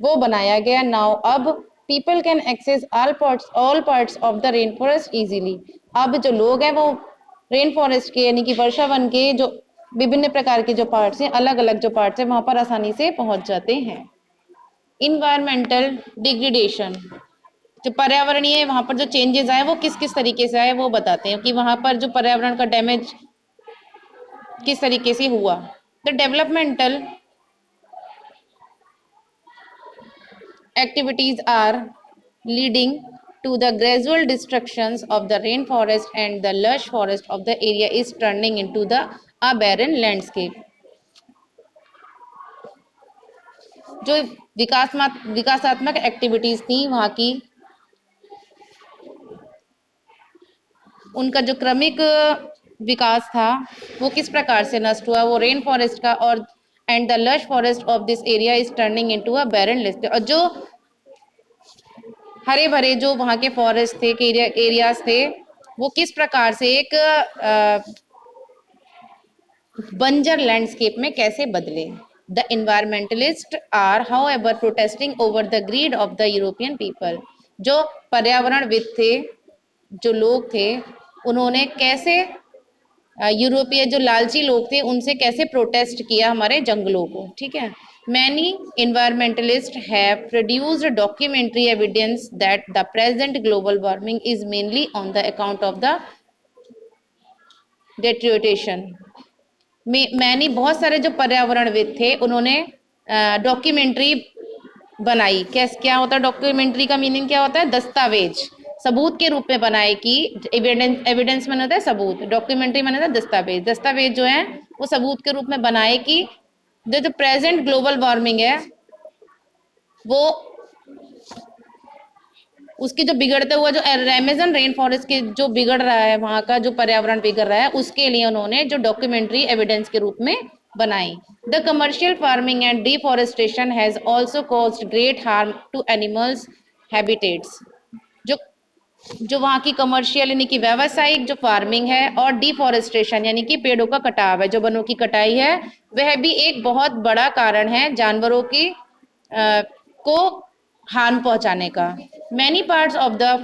वो बनाया गया। नाउ अब people can access all parts of the rain forest easily. अब जो लोग हैं वो रेन फॉरेस्ट के यानी कि वर्षा वन के जो विभिन्न प्रकार के जो पार्ट्स हैं, अलग अलग जो पार्ट्स हैं, वहां पर आसानी से पहुंच जाते हैं। इन्वायरमेंटल डिग्रेडेशन, जो पर्यावरणीय वहां पर जो चेंजेस आए वो किस किस तरीके से आए वो बताते हैं कि वहां पर जो पर्यावरण का डैमेज किस तरीके से हुआ। The developmental activities are leading to the gradual destructions of the rainforest, and the lush forest of the area is turning into the a barren landscape। जो विकासात्मक एक्टिविटीज थी वहाँ की, उनका जो क्रमिक विकास था वो किस प्रकार से नष्ट हुआ, वो रेन फॉरेस्ट का, और and the lush forest of this area is turning into a barren list. और जो हरे भरे जो वहाँ के फॉरेस्ट थे, एरियाज थे, वो किस प्रकार से एक बंजर लैंडस्केप में कैसे बदले। The environmentalist are however protesting over the greed of the European people. जो पर्यावरणविद थे, जो लोग थे, उन्होंने कैसे यूरोपीय जो लालची लोग थे उनसे कैसे प्रोटेस्ट किया हमारे जंगलों को। ठीक है। Many environmentalist have produced documentary evidence that the present global warming is mainly on the account of the deterioration. मैंने बहुत सारे जो पर्यावरणविद थे उन्होंने डॉक्यूमेंट्री बनाई। क्या होता है डॉक्यूमेंट्री का मीनिंग क्या होता है? दस्तावेज, सबूत के रूप में बनाए कि एविडेंस में होता है सबूत, डॉक्यूमेंट्री में होता है दस्तावेज। दस्तावेज जो है वो सबूत के रूप में बनाए कि जो प्रेजेंट ग्लोबल वार्मिंग है वो उसकी जो बिगड़ता हुआ जो अमेज़न रेन फॉरेस्ट के जो बिगड़ रहा है, वहां का जो पर्यावरण बिगड़ रहा है, उसके लिए उन्होंने जो डॉक्यूमेंट्री एविडेंस के रूप में बनाई। The commercial farming and deforestation has also caused great harm to animals habitats. जो जो वहाँ की कमर्शियल यानी कि व्यावसायिक जो फार्मिंग है और डिफॉरेस्टेशन यानी कि पेड़ों का कटाव है, जो वनों की कटाई है, वह भी एक बहुत बड़ा कारण है जानवरों की को हार्म पहुंचाने का। Many parts of the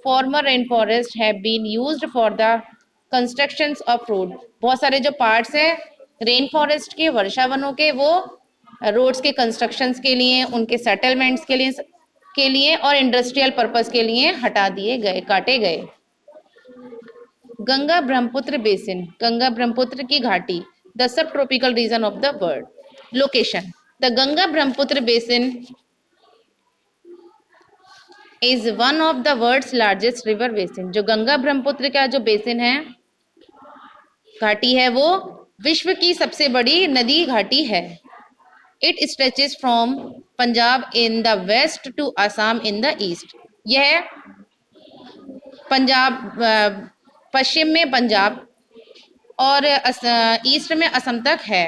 former rain forest have been used for the constructions of road. बहुत सारे जो पार्ट्स हैं रेन फॉरेस्ट के, वर्षा वनों के, वो रोड्स के कंस्ट्रक्शंस के लिए, उनके सेटलमेंट्स के लिए और इंडस्ट्रियल पर्पस के लिए हटा दिए गए, काटे गए। गंगा ब्रह्मपुत्र बेसिन, गंगा ब्रह्मपुत्र की घाटी, the subtropical region of the world. Location, the Ganga Brahmaputra basin is one of the world's largest river basin. जो गंगा ब्रह्मपुत्र का जो बेसिन है, घाटी है, वो विश्व की सबसे बड़ी नदी घाटी है। It stretches from Punjab in the west to Assam in the east. यह पंजाब पश्चिम में पंजाब और ईस्ट में असम तक है।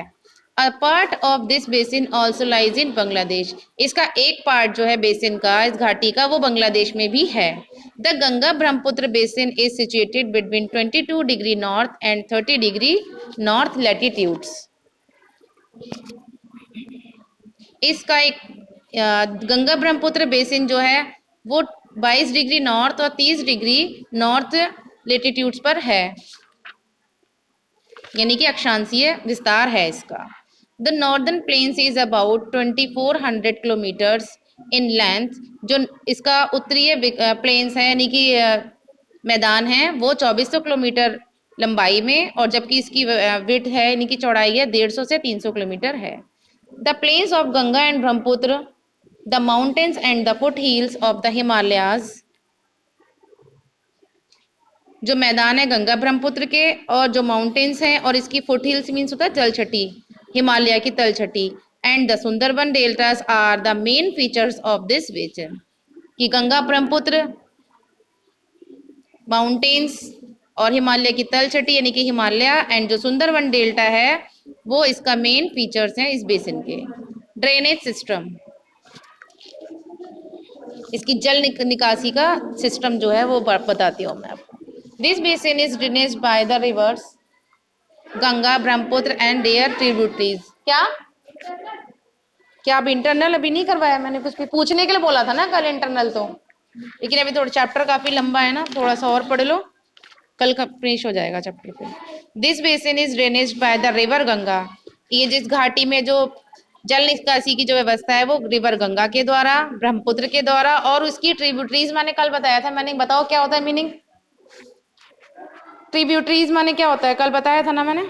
A part of this basin also lies in Bangladesh. इसका एक पार्ट जो है बेसिन का, इस घाटी का, वो बांग्लादेश में भी है। The Ganga Brahmaputra basin is situated between 22 degree north and 30 degree north latitudes. इसका एक गंगा ब्रह्मपुत्र बेसिन जो है वो 22 डिग्री नॉर्थ और 30 डिग्री नॉर्थ लेटिट्यूड्स पर है, यानी कि अक्षांशीय विस्तार है इसका। The northern plains is about 2400 kilometres in length. जो इसका उत्तरीय प्लेन्स है यानी कि मैदान है, वो 2400 किलोमीटर लंबाई में, और जबकि इसकी विड्थ है यानी कि चौड़ाई है 150 से 300 किलोमीटर है। The plains of Ganga and Brahmaputra, the mountains and the foothills of the Himalayas। जो मैदान है गंगा ब्रह्मपुत्र के और जो माउंटेन्स हैं और इसकी फुटहिल्स मीन्स होता है तलछटी, हिमालय की तलछटी, and the Sundarban deltas are the main features of this basin. कि गंगा ब्रह्मपुत्र, माउंटेन्स और हिमालय की तलछटी यानी कि हिमालय, एंड जो सुंदरबन डेल्टा है वो इसका मेन फीचर्स हैं इस बेसिन के। ड्रेनेज सिस्टम, इसकी जल निकासी का सिस्टम जो है वो बताती हूँ मैं आपको। This basin is drained by the rivers Ganga, Brahmaputra and their tributaries. क्या क्या आप इंटरनल अभी नहीं करवाया? मैंने कुछ भी पूछने के लिए बोला था ना कल इंटरनल तो, लेकिन अभी थोड़ा चैप्टर काफी लंबा है ना, थोड़ा सा और पढ़ लो, कल का फिनिश हो जाएगा चैप्टर पे। This basin is drainage by the river Ganga. ये जिस घाटी में जो जल निकासी की जो व्यवस्था है वो रिवर गंगा के द्वारा, ब्रह्मपुत्र के द्वारा, और उसकी ट्रिब्यूटरीज मैंने कल बताया था। मैंने बताओ क्या होता है मीनिंग? ट्रिब्यूटरीज माने क्या होता है? कल बताया था ना मैंने।